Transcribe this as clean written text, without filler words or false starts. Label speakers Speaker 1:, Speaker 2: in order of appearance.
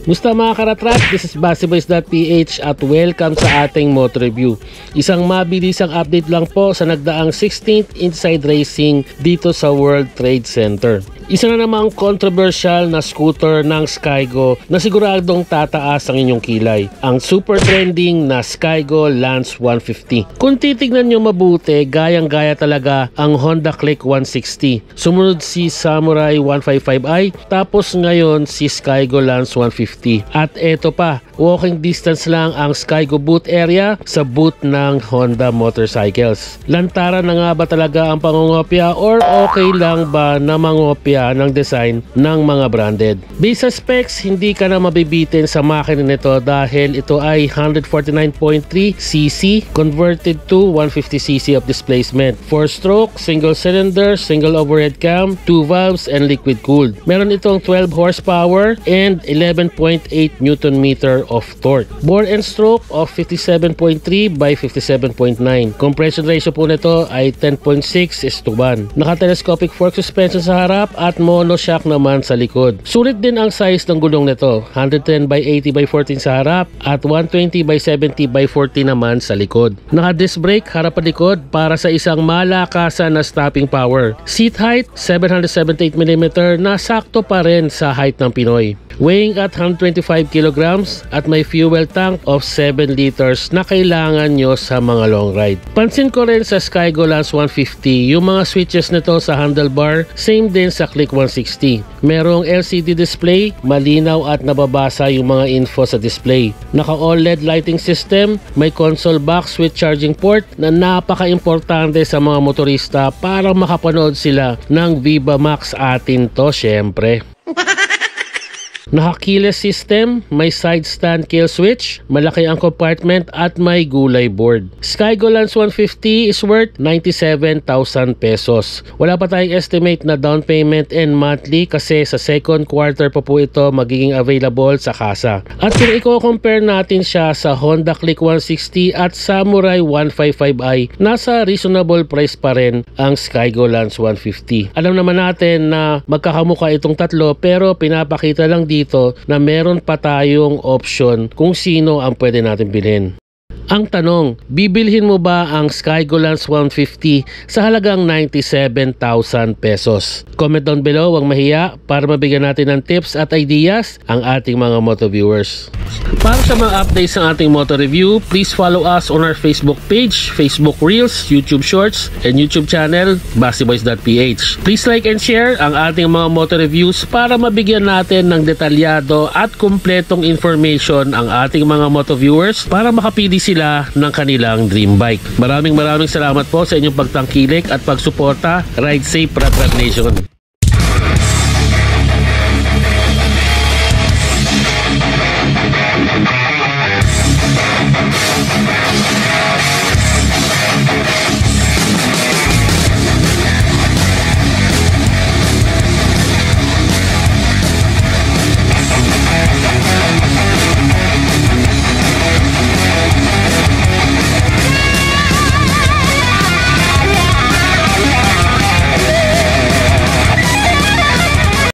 Speaker 1: Musta mga karatrat, this is BaseBoys.ph at welcome sa ating motor review. Isang mabilisang update lang po sa nagdaang 16th Inside Racing dito sa World Trade Center. Isa na namang controversial na scooter ng Skygo na siguradong tataas ang inyong kilay. Ang super trending na Skygo Lance 150. Kung titignan nyo mabuti, gayang-gaya talaga ang Honda Click 160. Sumunod si Samurai 155i, tapos ngayon si Skygo Lance 150. At eto pa, walking distance lang ang Skygo boot area sa boot ng Honda Motorcycles. Lantaran na nga ba talaga ang pangungopya or okay lang ba na mangopya ng design ng mga branded? Based sa specs, hindi ka na mabibitin sa makina nito dahil ito ay 149.3cc converted to 150cc of displacement. 4-stroke, single cylinder, single overhead cam, 2 valves and liquid cooled. Meron itong 12 horsepower and 11.8 Newton meter of torque. Bore and stroke of 57.3 by 57.9. Compression ratio po nito ay 10.6:1. Naka-telescopic fork suspension sa harap at monoshock naman sa likod. Sulit din ang size ng gulong nito, 110 by 80 by 14 sa harap at 120 by 70 by 40 naman sa likod. Naka-disc brake harap at likod para sa isang malakasan na stopping power. Seat height 778mm na sakto pa rin sa height ng Pinoy. Weighing at 125 kilograms at may fuel tank of 7 liters na kailangan nyo sa mga long ride. Pansin ko rin sa Skygo Lance 150, yung mga switches nito sa handlebar, same din sa Click 160. Merong LCD display, malinaw at nababasa yung mga info sa display. Naka-OLED lighting system, may console box with charging port na napaka-importante sa mga motorista para makapanood sila ng Viva Max atin to syempre. Naka-keyless system, may side stand kill switch, malaki ang compartment at may gulay board. Skygo Lance 150 is worth 97,000 pesos. Wala pa tayong estimate na down payment and monthly kasi sa second quarter pa po ito magiging available sa kasa. At kung i-compare natin siya sa Honda Click 160 at Samurai 155i, nasa reasonable price pa rin ang Skygo Lance 150. Alam naman natin na magkakamukha itong tatlo pero pinapakita lang dito na meron pa tayong option kung sino ang pwede natin bilhin. Ang tanong, bibilhin mo ba ang Skygo Lance 150 sa halagang 97,000 pesos? Comment down below, huwag mahiya para mabigyan natin ng tips at ideas ang ating mga moto viewers. Para sa mga updates ng ating moto review, please follow us on our Facebook page, Facebook Reels, YouTube Shorts, and YouTube channel, BaseBoys.ph. Please like and share ang ating mga moto reviews para mabigyan natin ng detalyado at kumpletong information ang ating mga moto viewers para makapili sila ng kanilang dream bike. Maraming salamat po sa inyong pagtangkilik at pagsuporta. Ride safe, Rat Nation!